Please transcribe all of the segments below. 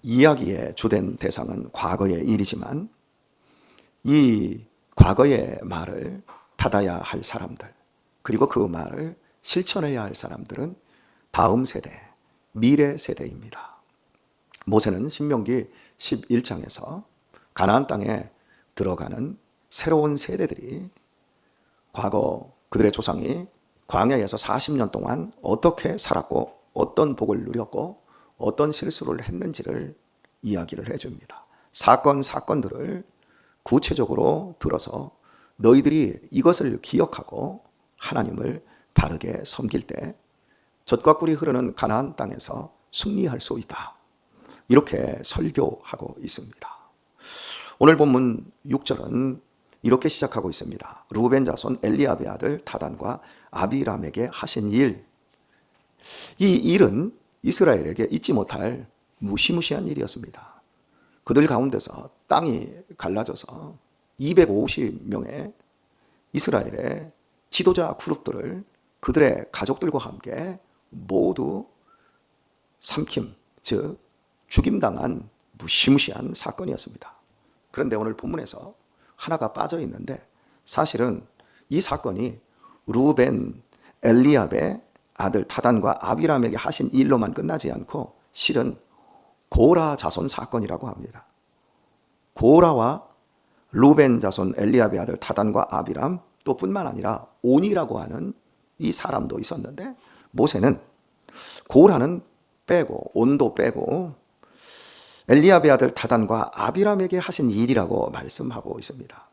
이야기의 주된 대상은 과거의 일이지만 이 과거의 말을 받아야 할 사람들, 그리고 그 말을 실천해야 할 사람들은 다음 세대, 미래 세대입니다. 모세는 신명기 11장에서 가나안 땅에 들어가는 새로운 세대들이 과거 그들의 조상이 광야에서 40년 동안 어떻게 살았고 어떤 복을 누렸고 어떤 실수를 했는지를 이야기를 해줍니다. 사건들을 구체적으로 들어서 너희들이 이것을 기억하고 하나님을 바르게 섬길 때 젖과 꿀이 흐르는 가나안 땅에서 승리할 수 있다. 이렇게 설교하고 있습니다. 오늘 본문 6절은 이렇게 시작하고 있습니다. 루벤 자손 엘리압의 아들 다단과 아비람에게 하신 일. 이 일은 이스라엘에게 잊지 못할 무시무시한 일이었습니다. 그들 가운데서 땅이 갈라져서 250명의 이스라엘의 지도자 그룹들을 그들의 가족들과 함께 모두 삼킴, 즉 죽임당한 무시무시한 사건이었습니다. 그런데 오늘 본문에서 하나가 빠져 있는데 사실은 이 사건이 루벤, 엘리압의 아들 다단과 아비람에게 하신 일로만 끝나지 않고 실은 고라 자손 사건이라고 합니다. 고라와 루벤 자손 엘리압의 아들 다단과 아비람 또 뿐만 아니라 온이라고 하는 이 사람도 있었는데 모세는 고라는 빼고 온도 빼고 엘리압의 아들 다단과 아비람에게 하신 일이라고 말씀하고 있습니다.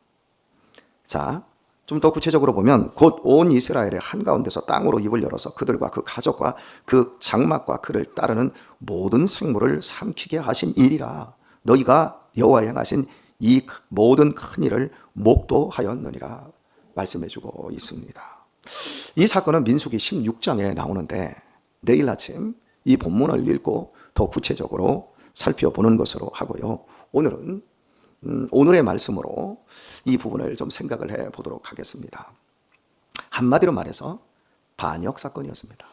자, 좀 더 구체적으로 보면 곧 온 이스라엘의 한가운데서 땅으로 입을 열어서 그들과 그 가족과 그 장막과 그를 따르는 모든 생물을 삼키게 하신 일이라. 너희가 여호와의 행하신 이 모든 큰 일을 목도하였느니라 말씀해주고 있습니다. 이 사건은 민수기 16장에 나오는데 내일 아침 이 본문을 읽고 더 구체적으로 살펴보는 것으로 하고요. 오늘은 오늘의 말씀으로 이 부분을 좀 생각을 해보도록 하겠습니다. 한마디로 말해서 반역 사건이었습니다.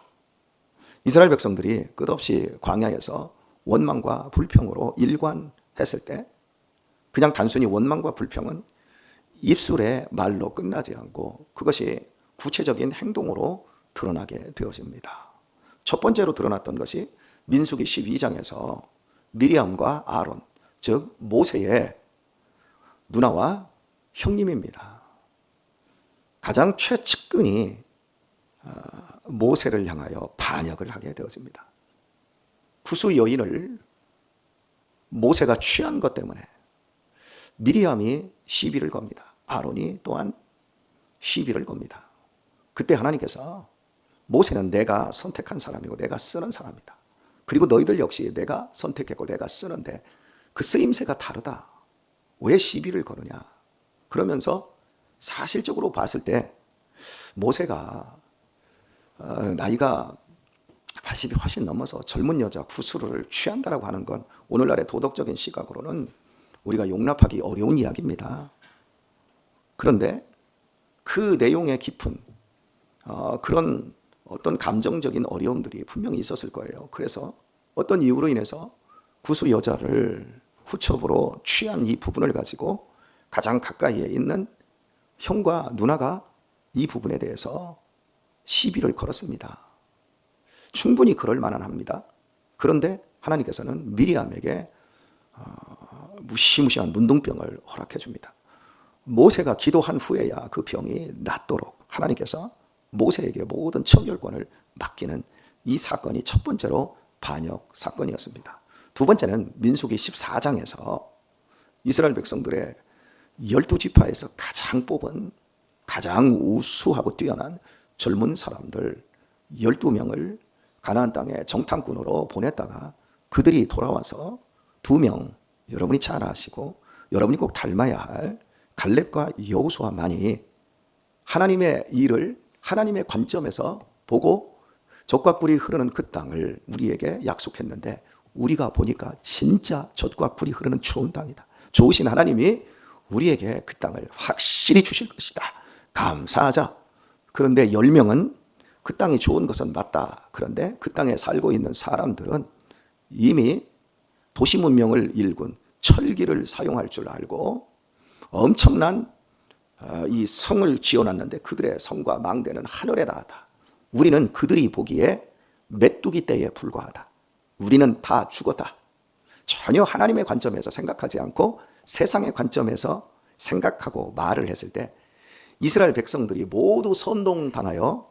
이스라엘 백성들이 끝없이 광야에서 원망과 불평으로 일관했을 때 그냥 단순히 원망과 불평은 입술의 말로 끝나지 않고 그것이 구체적인 행동으로 드러나게 되어집니다. 첫 번째로 드러났던 것이 민수기 12장에서 미리암과 아론, 즉 모세의 누나와 형님입니다. 가장 최측근이 모세를 향하여 반역을 하게 되어집니다. 구수 여인을 모세가 취한 것 때문에 미리암이 시비를 겁니다. 아론이 또한 시비를 겁니다. 그때 하나님께서 모세는 내가 선택한 사람이고 내가 쓰는 사람이다. 그리고 너희들 역시 내가 선택했고 내가 쓰는데 그 쓰임새가 다르다. 왜 시비를 거느냐. 그러면서 사실적으로 봤을 때 모세가 나이가 80이 훨씬 넘어서 젊은 여자 구수를 취한다라고 하는 건 오늘날의 도덕적인 시각으로는 우리가 용납하기 어려운 이야기입니다. 그런데 그 내용의 깊은 그런 어떤 감정적인 어려움들이 분명히 있었을 거예요. 그래서 어떤 이유로 인해서 구수 여자를 후첩으로 취한 이 부분을 가지고 가장 가까이에 있는 형과 누나가 이 부분에 대해서 시비를 걸었습니다. 충분히 그럴 만한 합니다. 그런데 하나님께서는 미리암에게 무시무시한 문둥병을 허락해 줍니다. 모세가 기도한 후에야 그 병이 낫도록 하나님께서 모세에게 모든 청결권을 맡기는 이 사건이 첫 번째로 반역 사건이었습니다. 두 번째는 민수기 14장에서 이스라엘 백성들의 12지파에서 가장 뽑은 가장 우수하고 뛰어난 젊은 사람들 12명을 가나안 땅에 정탐꾼으로 보냈다가 그들이 돌아와서 2명, 여러분이 잘 아시고 여러분이 꼭 닮아야 할 갈렙과 여호수아만이 하나님의 일을 하나님의 관점에서 보고 젖과 꿀이 흐르는 그 땅을 우리에게 약속했는데 우리가 보니까 진짜 젖과 꿀이 흐르는 좋은 땅이다. 좋으신 하나님이 우리에게 그 땅을 확실히 주실 것이다. 감사하자. 그런데 10명은 그 땅이 좋은 것은 맞다. 그런데 그 땅에 살고 있는 사람들은 이미 도시 문명을 일군 철기를 사용할 줄 알고 엄청난 이 성을 지어놨는데 그들의 성과 망대는 하늘에 닿았다. 우리는 그들이 보기에 메뚜기 떼에 불과하다. 우리는 다 죽었다. 전혀 하나님의 관점에서 생각하지 않고 세상의 관점에서 생각하고 말을 했을 때 이스라엘 백성들이 모두 선동당하여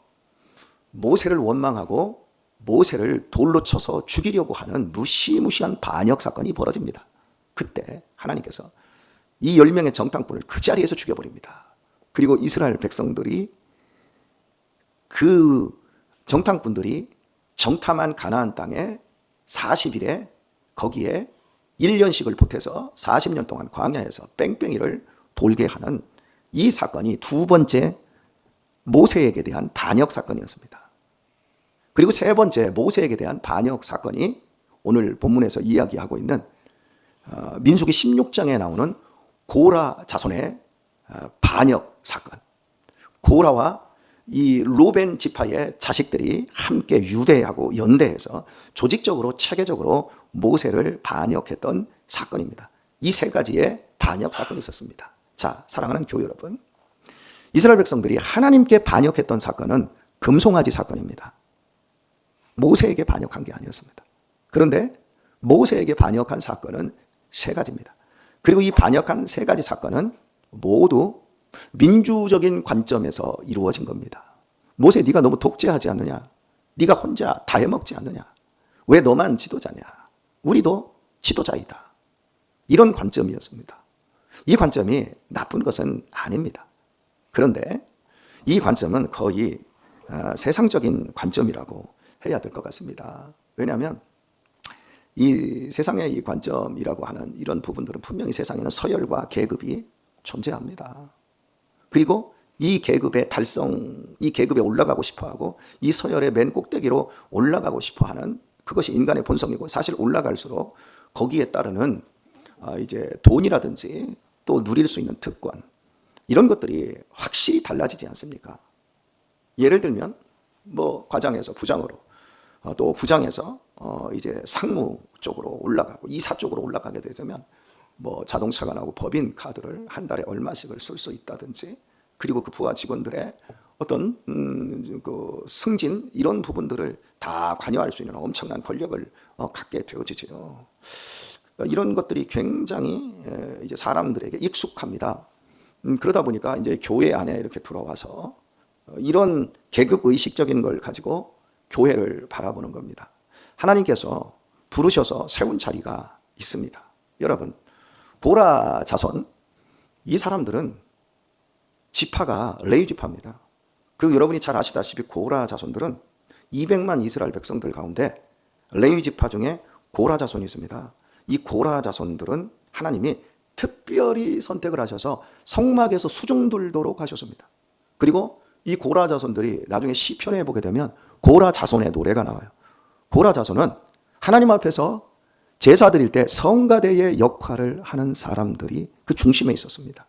모세를 원망하고 모세를 돌로 쳐서 죽이려고 하는 무시무시한 반역 사건이 벌어집니다. 그때 하나님께서 이 10명의 정탐꾼을 그 자리에서 죽여버립니다. 그리고 이스라엘 백성들이 그 정탐꾼들이 정탐한 가나안 땅에 40일에 거기에 1년씩을 보태서 40년 동안 광야에서 뺑뺑이를 돌게 하는 이 사건이 두 번째 모세에게 대한 반역 사건이었습니다. 그리고 세 번째 모세에게 대한 반역 사건이 오늘 본문에서 이야기하고 있는 민수기 16장에 나오는 고라 자손의 반역 사건. 고라와 이 루벤 지파의 자식들이 함께 유대하고 연대해서 조직적으로 체계적으로 모세를 반역했던 사건입니다. 이 세 가지의 반역 사건이 있었습니다. 자, 사랑하는 교회 여러분, 이스라엘 백성들이 하나님께 반역했던 사건은 금송아지 사건입니다. 모세에게 반역한 게 아니었습니다. 그런데 모세에게 반역한 사건은 세 가지입니다. 그리고 이 반역한 세 가지 사건은 모두 민주적인 관점에서 이루어진 겁니다. 모세, 네가 너무 독재하지 않느냐? 네가 혼자 다 해먹지 않느냐? 왜 너만 지도자냐? 우리도 지도자이다. 이런 관점이었습니다. 이 관점이 나쁜 것은 아닙니다. 그런데 이 관점은 거의 세상적인 관점이라고 해야 될 것 같습니다. 왜냐하면 이 세상의 이 관점이라고 하는 이런 부분들은 분명히 세상에는 서열과 계급이 존재합니다. 그리고 이 계급의 달성, 이 계급에 올라가고 싶어하고 이 서열의 맨 꼭대기로 올라가고 싶어하는 그것이 인간의 본성이고, 사실 올라갈수록 거기에 따르는 이제 돈이라든지 또 누릴 수 있는 특권, 이런 것들이 확실히 달라지지 않습니까? 예를 들면 뭐 과장에서 부장으로, 또 부장에서 이제 상무 쪽으로 올라가고 이사 쪽으로 올라가게 되면 뭐 자동차가 나오고 법인 카드를 한 달에 얼마씩을 쓸 수 있다든지, 그리고 그 부하 직원들의 어떤 그 승진, 이런 부분들을 다 관여할 수 있는 엄청난 권력을 갖게 되어지죠. 이런 것들이 굉장히 이제 사람들에게 익숙합니다. 그러다 보니까 이제 교회 안에 이렇게 들어와서 이런 계급 의식적인 걸 가지고 교회를 바라보는 겁니다. 하나님께서 부르셔서 세운 자리가 있습니다. 여러분, 고라 자손, 이 사람들은 지파가 레위 지파입니다. 그리고 여러분이 잘 아시다시피 고라 자손들은 200만 이스라엘 백성들 가운데 레위 지파 중에 고라 자손이 있습니다. 이 고라 자손들은 하나님이 특별히 선택을 하셔서 성막에서 수중들도록 하셨습니다. 그리고 이 고라 자손들이 나중에 시편에 보게 되면 고라 자손의 노래가 나와요. 고라 자손은 하나님 앞에서 제사 드릴 때 성가대의 역할을 하는 사람들이 그 중심에 있었습니다.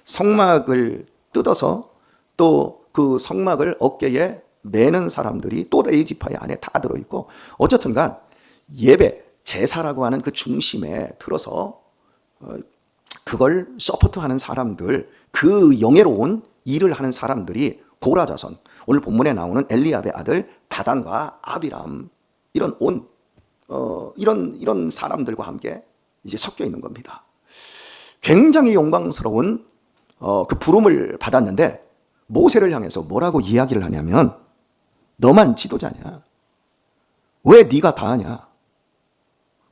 성막을 뜯어서 또 그 성막을 어깨에 매는 사람들이 또 레위 지파의 안에 다 들어있고, 어쨌든 간 예배, 제사라고 하는 그 중심에 들어서 그걸 서포트하는 사람들, 그 영예로운 일을 하는 사람들이 고라 자손, 오늘 본문에 나오는 엘리압의 아들 다단과 아비람, 이런 이런 사람들과 함께 이제 섞여 있는 겁니다. 굉장히 영광스러운 그 부름을 받았는데 모세를 향해서 뭐라고 이야기를 하냐면, 너만 지도자냐? 왜 네가 다 하냐?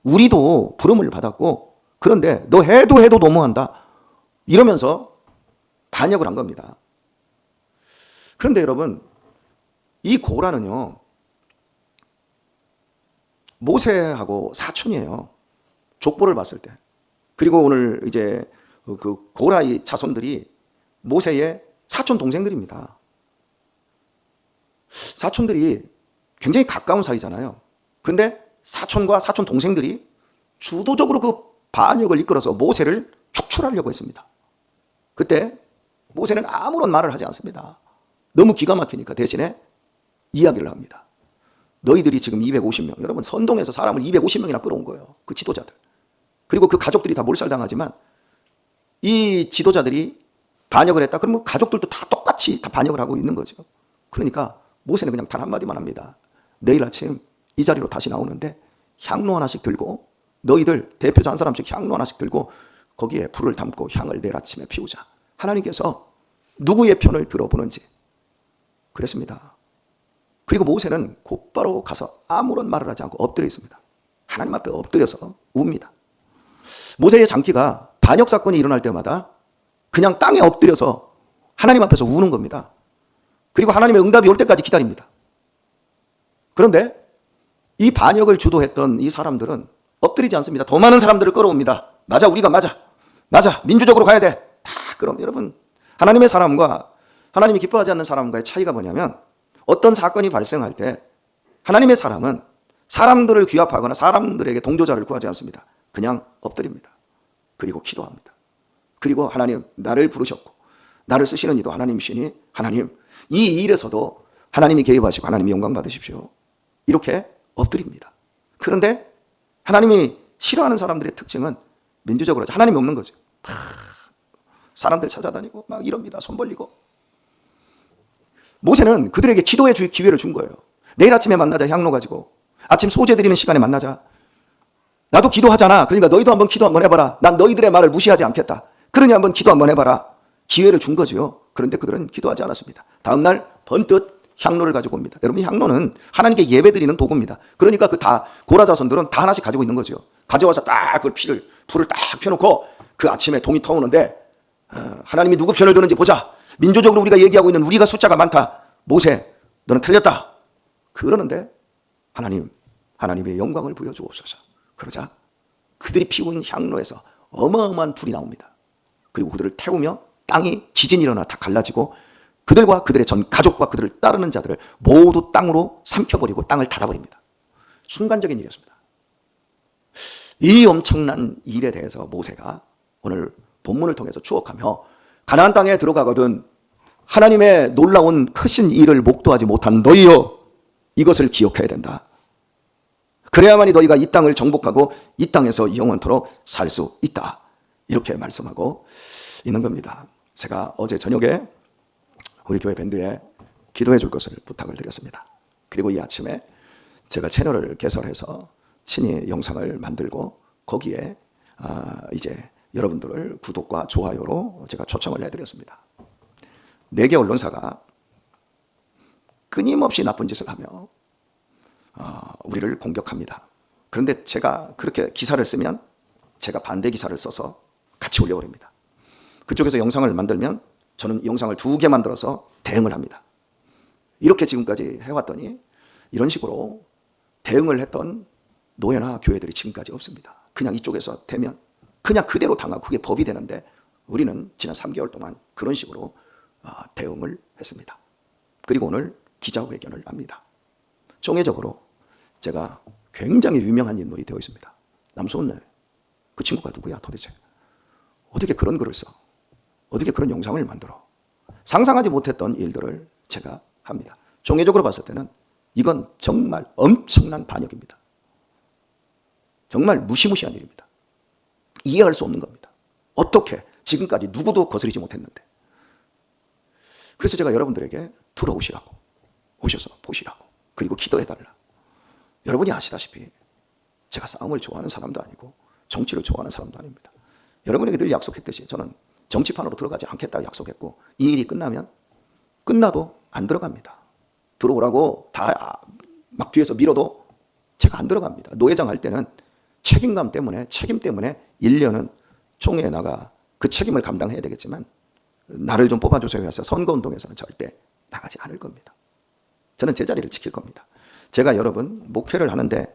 우리도 부름을 받았고, 그런데 너 해도 너무한다, 이러면서 반역을 한 겁니다. 그런데 여러분, 이 고라는요, 모세하고 사촌이에요. 족보를 봤을 때. 그리고 오늘 이제 그 고라의 자손들이 모세의 사촌 동생들입니다. 사촌들이 굉장히 가까운 사이잖아요. 근데 사촌과 사촌 동생들이 주도적으로 그 반역을 이끌어서 모세를 축출하려고 했습니다. 그때 모세는 아무런 말을 하지 않습니다. 너무 기가 막히니까 대신에 이야기를 합니다. 너희들이 지금 250명, 여러분 선동해서 사람을 250명이나 끌어온 거예요. 그 지도자들. 그리고 그 가족들이 다 몰살당하지만 이 지도자들이 반역을 했다. 그러면 가족들도 다 똑같이 다 반역을 하고 있는 거죠. 그러니까 모세는 그냥 단 한마디만 합니다. 내일 아침 이 자리로 다시 나오는데 향로 하나씩 들고, 너희들 대표자 한 사람씩 향로 하나씩 들고 거기에 불을 담고 향을 내일 아침에 피우자. 하나님께서 누구의 편을 들어보는지 그랬습니다. 그리고 모세는 곧바로 가서 아무런 말을 하지 않고 엎드려 있습니다. 하나님 앞에 엎드려서 웁니다. 모세의 장기가 반역 사건이 일어날 때마다 그냥 땅에 엎드려서 하나님 앞에서 우는 겁니다. 그리고 하나님의 응답이 올 때까지 기다립니다. 그런데 이 반역을 주도했던 이 사람들은 엎드리지 않습니다. 더 많은 사람들을 끌어옵니다. 맞아, 우리가 맞아, 민주적으로 가야 돼. 다 그럼 여러분, 하나님의 사람과 하나님이 기뻐하지 않는 사람과의 차이가 뭐냐면, 어떤 사건이 발생할 때 하나님의 사람은 사람들을 규합하거나 사람들에게 동조자를 구하지 않습니다. 그냥 엎드립니다. 그리고 기도합니다. 그리고 하나님, 나를 부르셨고 나를 쓰시는 이도 하나님이시니 하나님, 이 일에서도 하나님이 개입하시고 하나님이 영광 받으십시오. 이렇게 엎드립니다. 그런데 하나님이 싫어하는 사람들의 특징은 민주적으로 하나님이 없는 거죠. 사람들 찾아다니고 막 이럽니다. 손 벌리고. 모세는 그들에게 기도의 기회를 준 거예요. 내일 아침에 만나자, 향로 가지고. 아침 소재 드리는 시간에 만나자. 나도 기도하잖아. 그러니까 너희도 한번 기도 한번 해봐라. 난 너희들의 말을 무시하지 않겠다. 그러니 한번 기도 한번 해봐라. 기회를 준 거죠. 그런데 그들은 기도하지 않았습니다. 다음날 번뜩 향로를 가지고 옵니다. 여러분, 향로는 하나님께 예배드리는 도구입니다. 그러니까 그 다 고라 자손들은 다 하나씩 가지고 있는 거죠. 가져와서 딱 그 불을 딱 펴놓고 그 아침에 동이 터오는데 하나님이 누구 편을 드는지 보자. 민주적으로 우리가 얘기하고 있는 우리가 숫자가 많다. 모세, 너는 틀렸다. 그러는데 하나님의 영광을 보여주옵소서. 그러자 그들이 피운 향로에서 어마어마한 불이 나옵니다. 그리고 그들을 태우며 땅이 지진이 일어나 다 갈라지고 그들과 그들의 전 가족과 그들을 따르는 자들을 모두 땅으로 삼켜버리고 땅을 닫아버립니다. 순간적인 일이었습니다. 이 엄청난 일에 대해서 모세가 오늘 본문을 통해서 추억하며, 가나안 땅에 들어가거든 하나님의 놀라운 크신 일을 목도하지 못한 너희여, 이것을 기억해야 된다. 그래야만이 너희가 이 땅을 정복하고 이 땅에서 영원토록 살 수 있다. 이렇게 말씀하고 있는 겁니다. 제가 어제 저녁에 우리 교회 밴드에 기도해 줄 것을 부탁을 드렸습니다. 그리고 이 아침에 제가 채널을 개설해서 친히 영상을 만들고 거기에 이제 여러분들을 구독과 좋아요로 제가 초청을 해드렸습니다. 4개 언론사가 끊임없이 나쁜 짓을 하며 우리를 공격합니다. 그런데 제가 그렇게 기사를 쓰면 제가 반대 기사를 써서 같이 올려버립니다. 그쪽에서 영상을 만들면 저는 영상을 2개 만들어서 대응을 합니다. 이렇게 지금까지 해왔더니 이런 식으로 대응을 했던 노예나 교회들이 지금까지 없습니다. 그냥 이쪽에서 되면 그냥 그대로 당하고 그게 법이 되는데, 우리는 지난 3개월 동안 그런 식으로 대응을 했습니다. 그리고 오늘 기자회견을 합니다. 정례적으로 제가 굉장히 유명한 인물이 되어 있습니다. 남소은네. 그 친구가 누구야 도대체? 어떻게 그런 글을 써? 어떻게 그런 영상을 만들어? 상상하지 못했던 일들을 제가 합니다. 종교적으로 봤을 때는 이건 정말 엄청난 반역입니다. 정말 무시무시한 일입니다. 이해할 수 없는 겁니다. 어떻게 지금까지 누구도 거스르지 못했는데. 그래서 제가 여러분들에게 들어오시라고, 오셔서 보시라고, 그리고 기도해달라. 여러분이 아시다시피 제가 싸움을 좋아하는 사람도 아니고 정치를 좋아하는 사람도 아닙니다. 여러분에게 늘 약속했듯이 저는 정치판으로 들어가지 않겠다고 약속했고, 이 일이 끝나도 안 들어갑니다. 들어오라고 다 막 뒤에서 밀어도 제가 안 들어갑니다. 노회장 할 때는 책임 때문에 1년은 총회에 나가 그 책임을 감당해야 되겠지만, 나를 좀 뽑아주세요 해서 선거운동에서는 절대 나가지 않을 겁니다. 저는 제 자리를 지킬 겁니다. 제가 여러분 목회를 하는데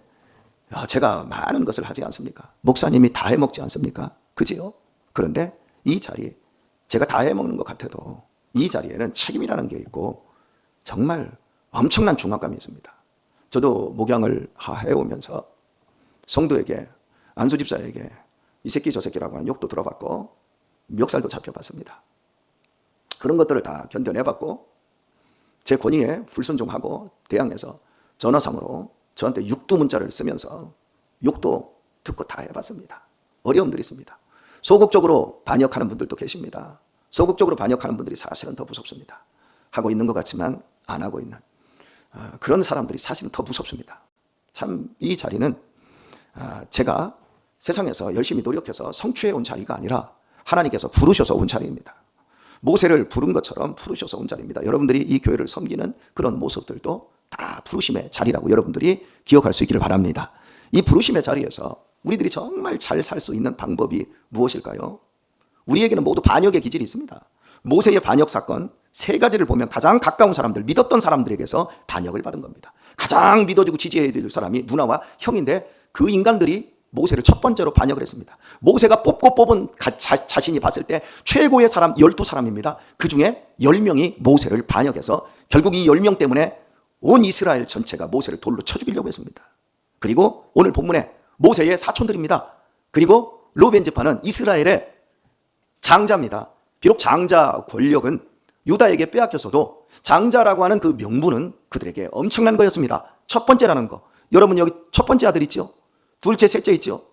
제가 많은 것을 하지 않습니까? 목사님이 다 해먹지 않습니까? 그지요? 그런데 이 자리, 제가 다 해먹는 것 같아도 이 자리에는 책임이라는 게 있고 정말 엄청난 중압감이 있습니다. 저도 목양을 해오면서 성도에게, 안수 집사에게 이 새끼 저 새끼라고 하는 욕도 들어봤고 멱살도 잡혀봤습니다. 그런 것들을 다 견뎌내봤고 제 권위에 불순종하고 대항해서 전화상으로 저한테 육두 문자를 쓰면서 욕도 듣고 다 해봤습니다. 어려움들이 있습니다. 소극적으로 반역하는 분들도 계십니다. 소극적으로 반역하는 분들이 사실은 더 무섭습니다. 하고 있는 것 같지만 안 하고 있는 그런 사람들이 사실은 더 무섭습니다. 참 이 자리는 제가 세상에서 열심히 노력해서 성취해 온 자리가 아니라 하나님께서 부르셔서 온 자리입니다. 모세를 부른 것처럼 부르셔서 온 자리입니다. 여러분들이 이 교회를 섬기는 그런 모습들도 다 부르심의 자리라고 여러분들이 기억할 수 있기를 바랍니다. 이 부르심의 자리에서 우리들이 정말 잘 살 수 있는 방법이 무엇일까요? 우리에게는 모두 반역의 기질이 있습니다. 모세의 반역 사건 3가지를 보면 가장 가까운 사람들, 믿었던 사람들에게서 반역을 받은 겁니다. 가장 믿어주고 지지해야 될 사람이 누나와 형인데 그 인간들이 모세를 첫 번째로 반역을 했습니다. 모세가 뽑고 뽑은 자신이 봤을 때 최고의 사람 12사람입니다. 그 중에 10명이 모세를 반역해서 결국 이 10명 때문에 온 이스라엘 전체가 모세를 돌로 쳐 죽이려고 했습니다. 그리고 오늘 본문에 모세의 사촌들입니다. 그리고 르우벤 지파는 이스라엘의 장자입니다. 비록 장자 권력은 유다에게 빼앗겼어도 장자라고 하는 그 명분은 그들에게 엄청난 거였습니다. 첫 번째라는 거. 여러분 여기 첫 번째 아들 있죠? 둘째, 셋째 있죠?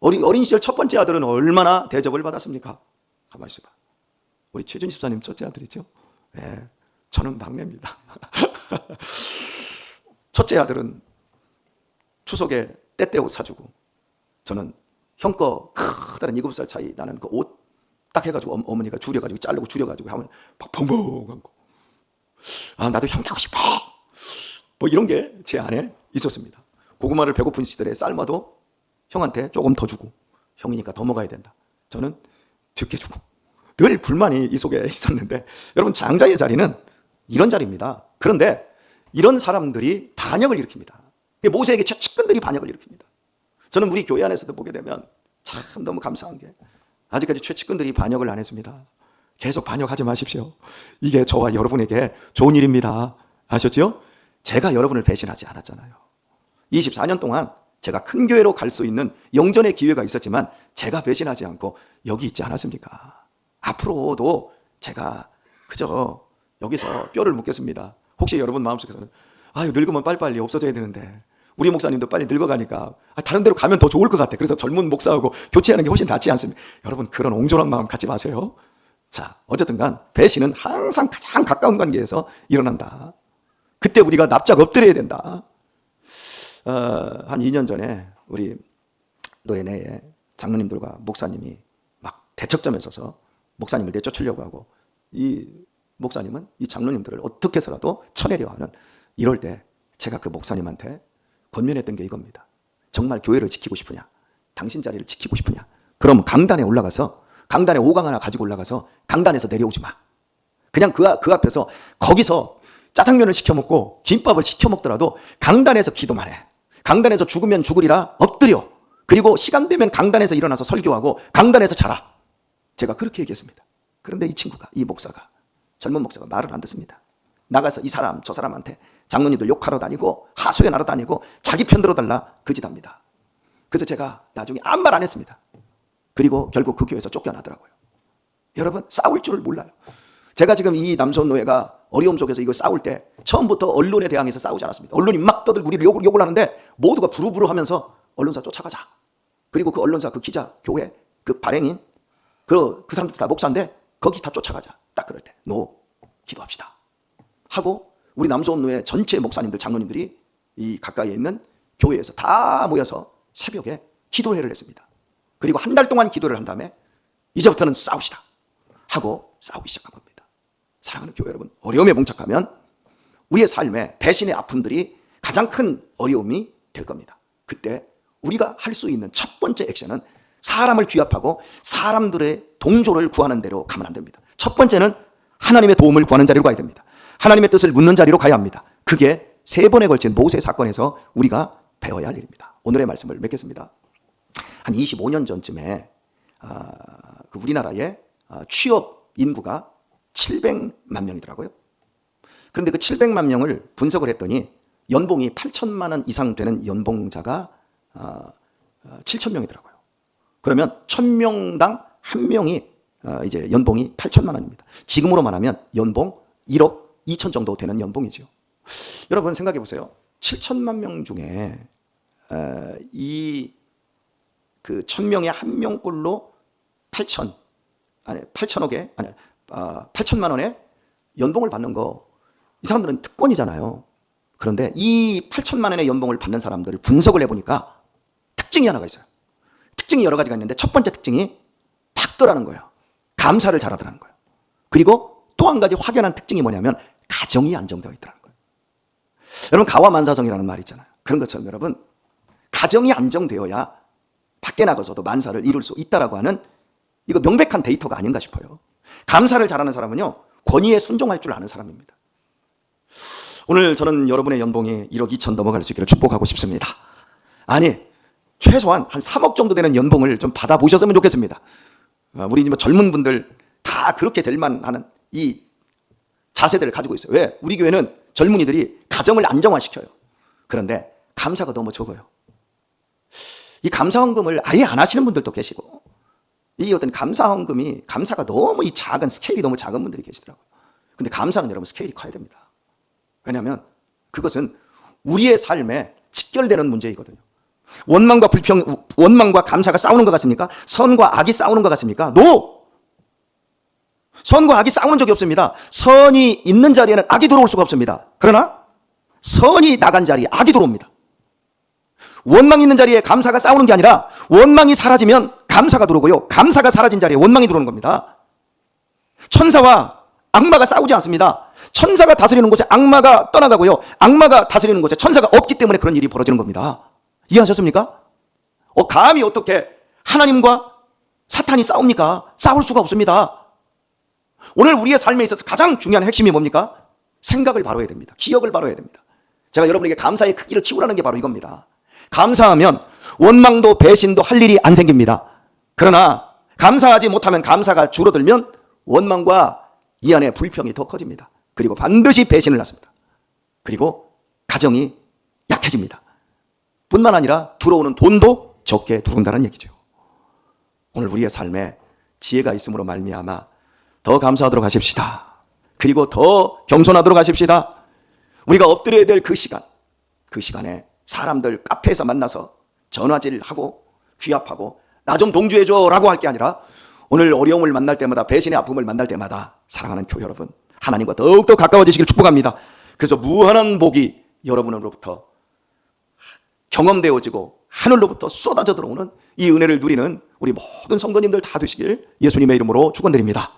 어린 시절 첫 번째 아들은 얼마나 대접을 받았습니까? 가만히 있어봐. 우리 최준 집사님 첫째 아들이죠? 네, 저는 막내입니다. 첫째 아들은 추석에 때때옷 사주고 저는 형 거 크다란 7살 차이 나는 그 옷 딱 해가지고 어머니가 줄여가지고 자르고 줄여가지고 하면 막 펑펑한 거. 나도 형 되고 싶어. 뭐 이런 게 제 안에 있었습니다. 고구마를 배고픈 시절에 삶아도 형한테 조금 더 주고 형이니까 더 먹어야 된다. 저는 적게 주고 늘 불만이 이 속에 있었는데 여러분 장자의 자리는 이런 자리입니다. 그런데 이런 사람들이 반역을 일으킵니다. 모세에게 최측근들이 반역을 일으킵니다. 저는 우리 교회 안에서도 보게 되면 참 너무 감사한 게 아직까지 최측근들이 반역을 안 했습니다. 계속 반역하지 마십시오. 이게 저와 여러분에게 좋은 일입니다. 아셨죠? 제가 여러분을 배신하지 않았잖아요. 24년 동안 제가 큰 교회로 갈 수 있는 영전의 기회가 있었지만 제가 배신하지 않고 여기 있지 않았습니까? 앞으로도 제가 그저 여기서 뼈를 묻겠습니다. 혹시 여러분 마음속에서는 늙으면 빨리빨리 없어져야 되는데 우리 목사님도 빨리 늙어가니까 다른 데로 가면 더 좋을 것 같아. 그래서 젊은 목사하고 교체하는 게 훨씬 낫지 않습니까? 여러분 그런 옹졸한 마음 갖지 마세요. 자, 어쨌든 간 배신은 항상 가장 가까운 관계에서 일어난다. 그때 우리가 납작 엎드려야 된다. 한 2년 전에 우리 노예 내에 장로님들과 목사님이 막 대척점에 서서 목사님을 내쫓으려고 하고 이 목사님은 이 장로님들을 어떻게 해서라도 쳐내려 하는 이럴 때 제가 그 목사님한테 권면했던 게 이겁니다. 정말 교회를 지키고 싶으냐? 당신 자리를 지키고 싶으냐? 그럼 강단에 올라가서 강단에 5강 하나 가지고 올라가서 강단에서 내려오지 마. 그냥 그 앞에서 거기서 짜장면을 시켜 먹고 김밥을 시켜 먹더라도 강단에서 기도만 해. 강단에서 죽으면 죽으리라 엎드려. 그리고 시간 되면 강단에서 일어나서 설교하고 강단에서 자라. 제가 그렇게 얘기했습니다. 그런데 이 친구가, 이 목사가, 젊은 목사가 말을 안 듣습니다. 나가서 이 사람 저 사람한테 장로님들 욕하러 다니고 하소연하러 다니고 자기 편 들어달라 그 짓 합니다. 그래서 제가 나중에 아무 말 안 했습니다. 그리고 결국 그 교회에서 쫓겨나더라고요. 여러분 싸울 줄을 몰라요. 제가 지금 이 남성 노예가 어려움 속에서 이걸 싸울 때 처음부터 언론에 대항해서 싸우지 않았습니다. 언론이 막 떠들고 우리를 욕을 하는데 모두가 부르부르 하면서 언론사 쫓아가자. 그리고 그 언론사, 그 기자, 교회, 그 발행인 그 사람들 다 목사인데 거기 다 쫓아가자. 딱 그럴 때 기도합시다 하고 우리 남수원 노예 전체 목사님들, 장로님들이 이 가까이에 있는 교회에서 다 모여서 새벽에 기도회를 했습니다. 그리고 한 달 동안 기도를 한 다음에 이제부터는 싸웁시다 하고 싸우기 시작한 겁니다. 사랑하는 교회 여러분, 어려움에 봉착하면 우리의 삶에 배신의 아픔들이 가장 큰 어려움이 될 겁니다. 그때 우리가 할 수 있는 첫 번째 액션은 사람을 귀합하고 사람들의 동조를 구하는 대로 가면 안 됩니다. 첫 번째는 하나님의 도움을 구하는 자리로 가야 됩니다. 하나님의 뜻을 묻는 자리로 가야 합니다. 그게 3번에 걸친 모세 사건에서 우리가 배워야 할 일입니다. 오늘의 말씀을 맺겠습니다. 한 25년 전쯤에 그 우리나라의 취업 인구가 700만 명이더라고요. 그런데 그 700만 명을 분석을 했더니 연봉이 8천만 원 이상 되는 연봉자가 7,000명이더라고요. 그러면 1,000명당 한 명이 이제 연봉이 8천만 원입니다. 지금으로 말하면 연봉 1억 2천 정도 되는 연봉이죠. 여러분 생각해 보세요. 7천만 명 중에 이 그 1000명에 1명꼴로 8천만 원의 연봉을 받는 거, 이 사람들은 특권이잖아요. 그런데 이 8천만 원의 연봉을 받는 사람들을 분석을 해보니까 특징이 하나가 있어요. 특징이 여러 가지가 있는데 첫 번째 특징이 박더라는 거예요. 감사를 잘하더라는 거예요. 그리고 또 한 가지 확연한 특징이 뭐냐면 가정이 안정되어 있더라는 거예요. 여러분, 가와만사성이라는 말이 있잖아요. 그런 것처럼 여러분, 가정이 안정되어야 밖에 나가서도 만사를 이룰 수 있다라고 하는, 이거 명백한 데이터가 아닌가 싶어요. 감사를 잘하는 사람은요, 권위에 순종할 줄 아는 사람입니다. 오늘 저는 여러분의 연봉이 1억 2천 넘어갈 수 있기를 축복하고 싶습니다. 아니, 최소한 한 3억 정도 되는 연봉을 좀 받아보셨으면 좋겠습니다. 우리 젊은 분들 다 그렇게 될 만하는 이 자세들을 가지고 있어요. 왜? 우리 교회는 젊은이들이 가정을 안정화시켜요. 그런데 감사가 너무 적어요. 이 감사헌금을 아예 안 하시는 분들도 계시고, 이 어떤 감사가 너무 이 작은, 스케일이 너무 작은 분들이 계시더라고요. 근데 감사는 여러분 스케일이 커야 됩니다. 왜냐하면 그것은 우리의 삶에 직결되는 문제이거든요. 원망과 감사가 싸우는 것 같습니까? 선과 악이 싸우는 것 같습니까? No! 선과 악이 싸우는 적이 없습니다. 선이 있는 자리에는 악이 들어올 수가 없습니다. 그러나 선이 나간 자리에 악이 들어옵니다. 원망이 있는 자리에 감사가 싸우는 게 아니라 원망이 사라지면 감사가 들어오고요, 감사가 사라진 자리에 원망이 들어오는 겁니다. 천사와 악마가 싸우지 않습니다. 천사가 다스리는 곳에 악마가 떠나가고요, 악마가 다스리는 곳에 천사가 없기 때문에 그런 일이 벌어지는 겁니다. 이해하셨습니까? 감히 어떻게 하나님과 사탄이 싸웁니까? 싸울 수가 없습니다. 오늘 우리의 삶에 있어서 가장 중요한 핵심이 뭡니까? 생각을 바로 해야 됩니다. 기억을 바로 해야 됩니다. 제가 여러분에게 감사의 크기를 키우라는 게 바로 이겁니다. 감사하면 원망도 배신도 할 일이 안 생깁니다. 그러나 감사하지 못하면, 감사가 줄어들면 원망과 이 안에 불평이 더 커집니다. 그리고 반드시 배신을 낳습니다. 그리고 가정이 약해집니다. 뿐만 아니라 들어오는 돈도 적게 들어온다는 얘기죠. 오늘 우리의 삶에 지혜가 있음으로 말미암아 더 감사하도록 하십시다. 그리고 더 겸손하도록 하십시다. 우리가 엎드려야 될 그 시간에 사람들 카페에서 만나서 전화질하고 귀합하고 나 좀 동조해줘 라고 할 게 아니라, 오늘 어려움을 만날 때마다, 배신의 아픔을 만날 때마다 사랑하는 교회 여러분, 하나님과 더욱더 가까워지시길 축복합니다. 그래서 무한한 복이 여러분으로부터 경험되어지고 하늘로부터 쏟아져 들어오는 이 은혜를 누리는 우리 모든 성도님들 다 되시길 예수님의 이름으로 축원드립니다.